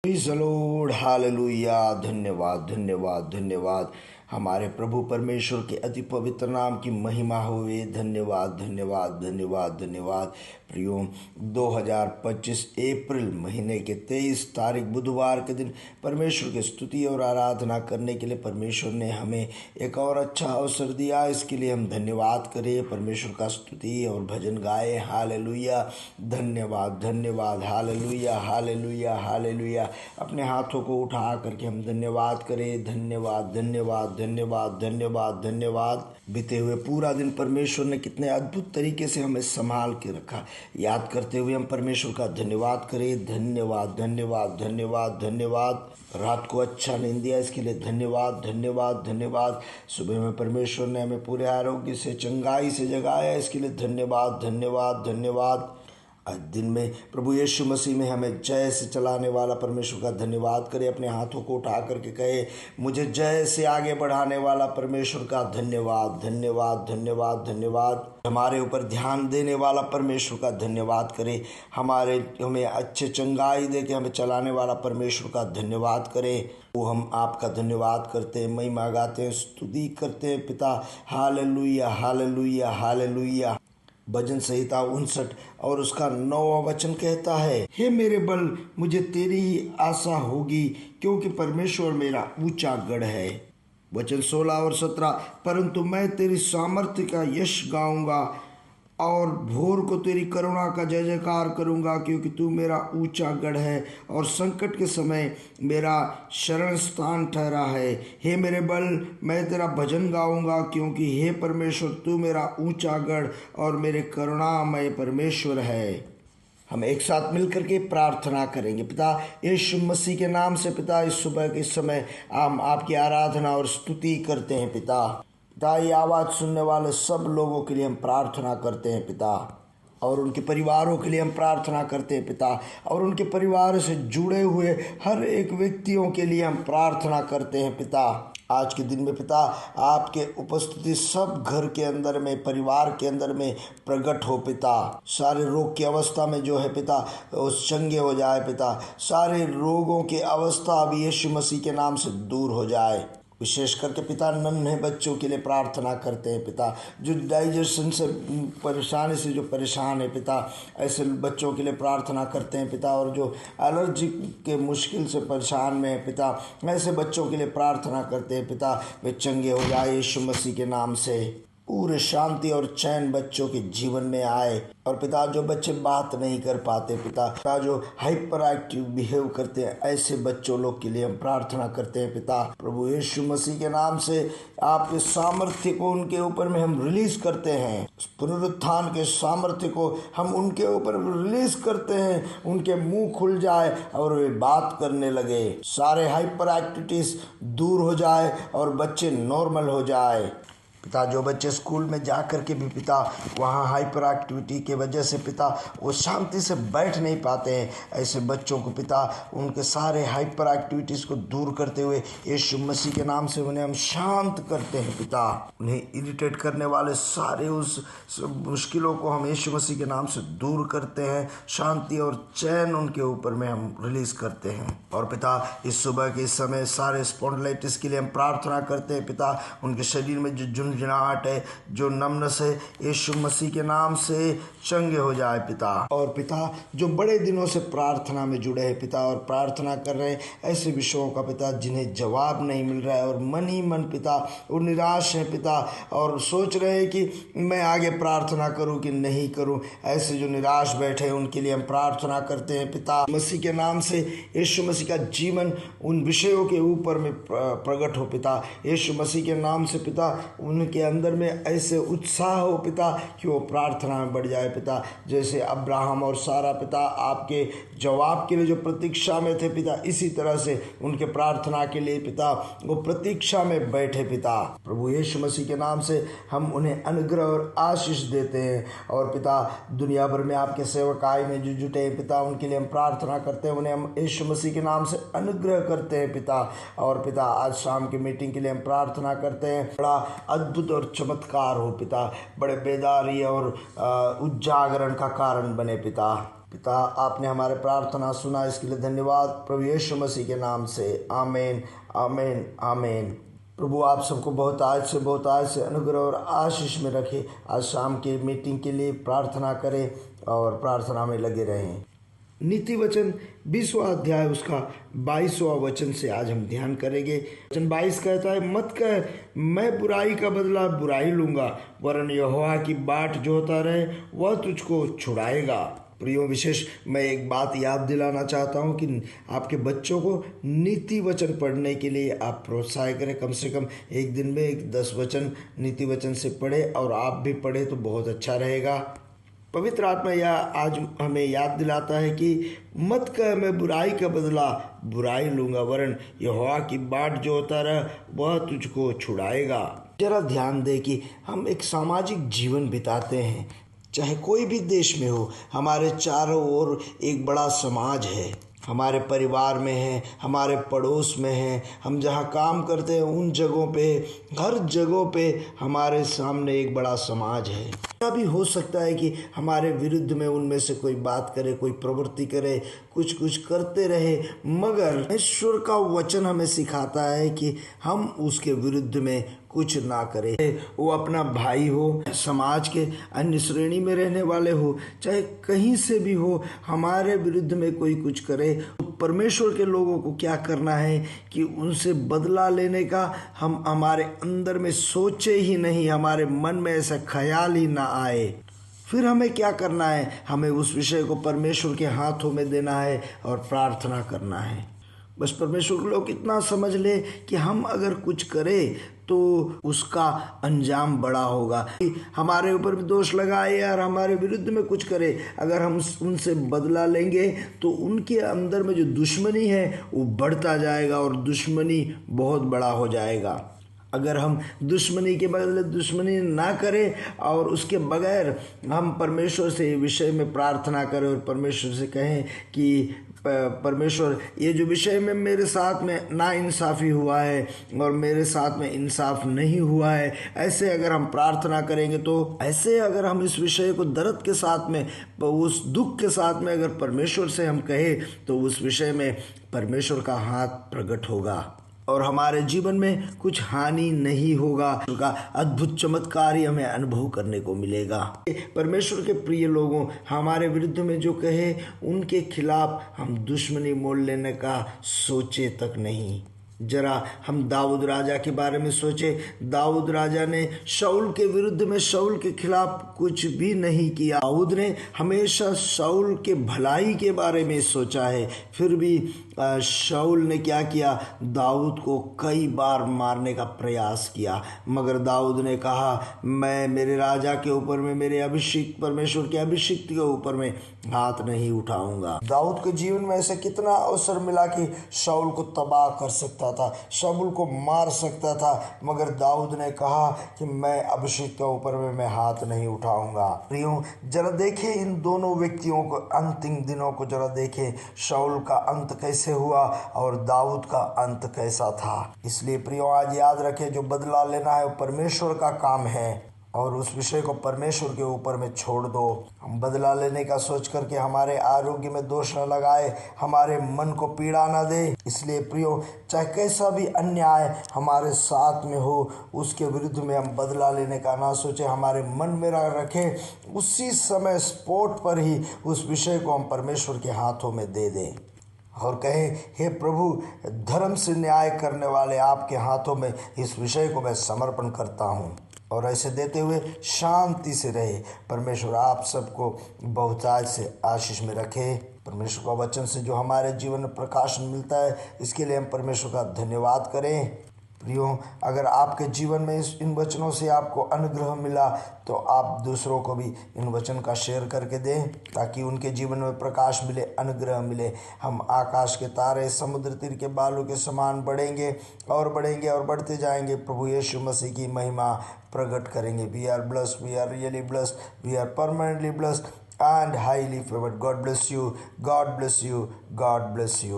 Praise the Lord, hallelujah. धन्यवाद धन्यवाद धन्यवाद। हमारे प्रभु परमेश्वर के अति पवित्र नाम की महिमा होवे। धन्यवाद धन्यवाद धन्यवाद धन्यवाद। प्रियो, 2025 अप्रैल महीने के 23 तारीख बुधवार के दिन परमेश्वर की स्तुति और आराधना करने के लिए परमेश्वर ने हमें एक और अच्छा अवसर दिया। इसके लिए हम धन्यवाद करें, परमेश्वर का स्तुति और भजन गाए। हालेलुया, धन्यवाद धन्यवाद, हालेलुया हालेलुया हालेलुया। अपने हाथों को उठा करके हम धन्यवाद करें। धन्यवाद धन्यवाद धन्यवाद धन्यवाद धन्यवाद। बीते हुए पूरा दिन परमेश्वर ने कितने अद्भुत तरीके से हमें संभाल के रखा। याद करते हुए हम परमेश्वर का धन्यवाद करें। धन्यवाद धन्यवाद धन्यवाद धन्यवाद। रात को अच्छा नींद दिया, इसके लिए धन्यवाद धन्यवाद धन्यवाद। सुबह में परमेश्वर ने हमें पूरे आरोग्य से चंगाई से जगाया, इसके लिए धन्यवाद धन्यवाद धन्यवाद। आज दिन में प्रभु यीशु मसीह में हमें जय से चलाने वाला परमेश्वर का धन्यवाद करें। अपने हाथों को उठा करके कहे, मुझे जय से आगे बढ़ाने वाला परमेश्वर का धन्यवाद धन्यवाद धन्यवाद धन्यवाद। हमारे ऊपर ध्यान देने वाला परमेश्वर का धन्यवाद करें। हमें अच्छे चंगाई दे के हमें चलाने वाला परमेश्वर का धन्यवाद करें। वो हम आपका धन्यवाद करते हैं, महिमा गाते हैं, स्तुति करते हैं पिता। Hallelujah hallelujah hallelujah. भजन संहिता 59 और उसका 9वां वचन कहता है, हे मेरे बल, मुझे तेरी ही आशा होगी, क्योंकि परमेश्वर मेरा ऊंचा गढ़ है। वचन 16 और 17, परंतु मैं तेरी सामर्थ्य का यश गाऊंगा और भोर को तेरी करुणा का जय जयकार करूँगा, क्योंकि तू मेरा ऊंचा गढ़ है और संकट के समय मेरा शरण स्थान ठहरा है। हे मेरे बल, मैं तेरा भजन गाऊंगा, क्योंकि हे परमेश्वर तू मेरा ऊंचा गढ़ और मेरे करुणामय परमेश्वर है। हम एक साथ मिलकर के प्रार्थना करेंगे। पिता यीशु मसीह के नाम से पिता, इस सुबह के समय हम आपकी आराधना और स्तुति करते हैं पिता। ये आवाज़ सुनने वाले सब लोगों के लिए हम प्रार्थना करते हैं पिता, और उनके परिवारों के लिए हम प्रार्थना करते हैं पिता, और उनके परिवार से जुड़े हुए हर एक व्यक्तियों के लिए हम प्रार्थना करते हैं पिता। आज के दिन में पिता, आपके उपस्थिति सब घर के अंदर में, परिवार के अंदर में प्रकट हो पिता। सारे रोग की अवस्था में जो है पिता, वो चंगे हो जाए पिता। सारे रोगों की अवस्था अब यीशु मसीह के नाम से दूर हो जाए। विशेष करके पिता, नन्हे बच्चों के लिए प्रार्थना करते हैं पिता, जो डाइजेशन से परेशानी से जो परेशान है पिता, ऐसे बच्चों के लिए प्रार्थना करते हैं पिता। और जो एलर्जी के मुश्किल से परेशान में है पिता, ऐसे बच्चों के लिए प्रार्थना करते हैं पिता, वे चंगे हो जाए यीशु मसीह के नाम से। पूरे शांति और चैन बच्चों के जीवन में आए। और पिता, जो बच्चे बात नहीं कर पाते पिता, जो हाइपर एक्टिव बिहेव करते हैं, ऐसे बच्चों लोग के लिए हम प्रार्थना करते हैं पिता। प्रभु यीशु मसीह के नाम से आपके सामर्थ्य को उनके ऊपर में हम रिलीज करते हैं। पुनरुत्थान के सामर्थ्य को हम उनके ऊपर रिलीज करते हैं। उनके मुंह खुल जाए और वे बात करने लगे। सारे हाइपर एक्टिविटीज दूर हो जाए और बच्चे नॉर्मल हो जाए पिता। जो बच्चे स्कूल में जा कर के भी पिता, वहाँ हाइपर एक्टिविटी के वजह से पिता वो शांति से बैठ नहीं पाते हैं, ऐसे बच्चों को पिता, उनके सारे हाइपर एक्टिविटीज़ को दूर करते हुए यीशु मसीह के नाम से उन्हें हम शांत करते हैं पिता। उन्हें इरिटेट करने वाले सारे उस मुश्किलों को हम यीशु मसीह के नाम से दूर करते हैं। शांति और चैन उनके ऊपर में हम रिलीज करते हैं। और पिता, इस सुबह के समय सारे स्पॉन्डिलाइटिस के लिए हम प्रार्थना करते हैं पिता। उनके शरीर में जो झुंझुनाहट है, जो नमनस है, यीशु मसीह के नाम से चंगे हो जाए पिता। और पिता, जो बड़े दिनों से प्रार्थना में जुड़े हैं पिता और प्रार्थना कर रहे हैं, ऐसे विषयों का पिता जिन्हें जवाब नहीं मिल रहा है और मन ही मन पिता वो निराश है पिता, और सोच रहे हैं कि मैं आगे प्रार्थना करूं कि नहीं करूं, ऐसे जो निराश बैठे हैं उनके लिए हम प्रार्थना करते हैं पिता। मसीह के नाम से यीशु मसीह का जीवन उन विषयों के ऊपर में प्रकट हो पिता। यीशु मसीह के नाम से पिता, उनके अंदर में ऐसे उत्साह हो पिता कि वो प्रार्थना में बढ़ जाए पिता। जैसे अब्राहम और सारा पिता आपके जवाब के लिए जो प्रतीक्षा में थे पिता, इसी तरह से उनके प्रार्थना के लिए पिता वो प्रतीक्षा में बैठे पिता। प्रभु यीशु मसीह के नाम से हम उन्हें अनुग्रह और आशीष देते हैं। और पिता, दुनिया भर में आपके सेवकाई में जो जुटे हैं पिता, उनके लिए हम प्रार्थना करते हैं, उन्हें हम यीशु मसीह के नाम से अनुग्रह करते हैं पिता। और पिता, आज शाम की मीटिंग के लिए हम प्रार्थना करते हैं, बड़ा अद्भुत और चमत्कार हो पिता, बड़े बेदारी और उजागरण का कारण बने पिता। पिता, आपने हमारे प्रार्थना सुना, इसके लिए धन्यवाद प्रभु यीशु मसीह के नाम से। आमीन, आमीन, आमीन। प्रभु आप सबको बहुत आज से अनुग्रह और आशीष में रखे। आज शाम के मीटिंग के लिए प्रार्थना करें और प्रार्थना में लगे रहें। नीति वचन 20वां अध्याय उसका 22वां वचन से आज हम ध्यान करेंगे। वचन 22 कहता है, मत कह मैं बुराई का बदला बुराई लूंगा, वरन यहोवा की बाट जोता रहे वह तुझको छुड़ाएगा। प्रियो, विशेष मैं एक बात याद दिलाना चाहता हूँ कि आपके बच्चों को नीति वचन पढ़ने के लिए आप प्रोत्साहित करें। कम से कम एक दिन में 10 वचन नीति वचन से पढ़े और आप भी पढ़े तो बहुत अच्छा रहेगा। पवित्र आत्मा यह आज हमें याद दिलाता है कि मत कह मैं बुराई का बदला बुराई लूंगा, वरन यहोवा की बाट जो होता रहा वह तुझको छुड़ाएगा। जरा ध्यान दे कि हम एक सामाजिक जीवन बिताते हैं, चाहे कोई भी देश में हो। हमारे चारों ओर एक बड़ा समाज है, हमारे परिवार में है, हमारे पड़ोस में है, हम जहाँ काम करते हैं उन जगहों पे, हर जगहों पे हमारे सामने एक बड़ा समाज है। ऐसा भी हो सकता है कि हमारे विरुद्ध में उनमें से कोई बात करे, कोई प्रवृत्ति करे, कुछ करते रहे, मगर ईश्वर का वचन हमें सिखाता है कि हम उसके विरुद्ध में कुछ ना करें। वो अपना भाई हो, समाज के अन्य श्रेणी में रहने वाले हो, चाहे कहीं से भी हो, हमारे विरुद्ध में कोई कुछ करे तो परमेश्वर के लोगों को क्या करना है कि उनसे बदला लेने का हम हमारे अंदर में सोचे ही नहीं, हमारे मन में ऐसा ख्याल ही ना आए। फिर हमें क्या करना है? हमें उस विषय को परमेश्वर के हाथों में देना है और प्रार्थना करना है। बस परमेश्वर के लोग इतना समझ ले कि हम अगर कुछ करें तो उसका अंजाम बड़ा होगा। हमारे ऊपर भी दोष लगाए और हमारे विरुद्ध में कुछ करे, अगर हम उनसे बदला लेंगे तो उनके अंदर में जो दुश्मनी है वो बढ़ता जाएगा और दुश्मनी बहुत बड़ा हो जाएगा। अगर हम दुश्मनी के बदले दुश्मनी ना करें और उसके बगैर हम परमेश्वर से विषय में प्रार्थना करें और परमेश्वर से कहें कि परमेश्वर, ये जो विषय में मेरे साथ में ना इंसाफ़ी हुआ है और मेरे साथ में इंसाफ नहीं हुआ है, ऐसे अगर हम प्रार्थना करेंगे, तो ऐसे अगर हम इस विषय को दर्द के साथ में, उस दुख के साथ में अगर परमेश्वर से हम कहें, तो उस विषय में परमेश्वर का हाथ प्रकट होगा और हमारे जीवन में कुछ हानि नहीं होगा। उनका अद्भुत चमत्कार ही हमें अनुभव करने को मिलेगा। परमेश्वर के प्रिय लोगों, हमारे विरुद्ध में जो कहे उनके खिलाफ हम दुश्मनी मोल लेने का सोचे तक नहीं। जरा हम दाऊद राजा के बारे में सोचे। दाऊद राजा ने शाऊल के विरुद्ध में, शाऊल के खिलाफ कुछ भी नहीं किया। दाऊद ने हमेशा शाऊल के भलाई के बारे में सोचा है, फिर भी शाऊल ने क्या किया? दाऊद को कई बार मारने का प्रयास किया, मगर दाऊद ने कहा मैं मेरे राजा के ऊपर में, मेरे अभिषिक्त, परमेश्वर के अभिषिक्त के ऊपर में हाथ नहीं उठाऊंगा। दाऊद के जीवन में ऐसा कितना अवसर मिला कि शाऊल को तबाह कर सकता था, शाऊल को मार सकता था, मगर दाऊद ने कहा कि मैं अभिषिक्त के ऊपर में मैं हाथ नहीं उठाऊंगा। प्रियो, जरा देखें इन दोनों व्यक्तियों को, अंतिम दिनों को जरा देखें, शाऊल का अंत कैसे हुआ और दाऊद का अंत कैसा था। इसलिए प्रियो, आज याद रखें, जो बदला लेना है वो परमेश्वर का काम है और उस विषय को परमेश्वर के ऊपर में छोड़ दो। हम बदला लेने का सोच करके हमारे आरोग्य में दोष न लगाए, हमारे मन को पीड़ा न दे। इसलिए प्रियो, चाहे कैसा भी अन्याय हमारे साथ में हो, उसके विरुद्ध में हम बदला लेने का ना सोचे, हमारे मन में रखें, उसी समय स्पॉट पर ही उस विषय को हम परमेश्वर के हाथों में दे दें और कहें, हे प्रभु, धर्म से न्याय करने वाले आपके हाथों में इस विषय को मैं समर्पण करता हूँ। और ऐसे देते हुए शांति से रहे। परमेश्वर आप सबको बहुतायत से आशीष में रखे। परमेश्वर का वचन से जो हमारे जीवन में प्रकाशन मिलता है, इसके लिए हम परमेश्वर का धन्यवाद करें। प्रियो, अगर आपके जीवन में इन वचनों से आपको अनुग्रह मिला तो आप दूसरों को भी इन वचन का शेयर करके दें, ताकि उनके जीवन में प्रकाश मिले, अनुग्रह मिले। हम आकाश के तारे, समुद्र तीर के बालू के समान बढ़ेंगे और बढ़ेंगे और बढ़ते जाएंगे। प्रभु यीशु मसीह की महिमा प्रकट करेंगे। We are blessed, we are really blessed, we are permanently blessed and highly favored. God bless you. God bless you. God bless you.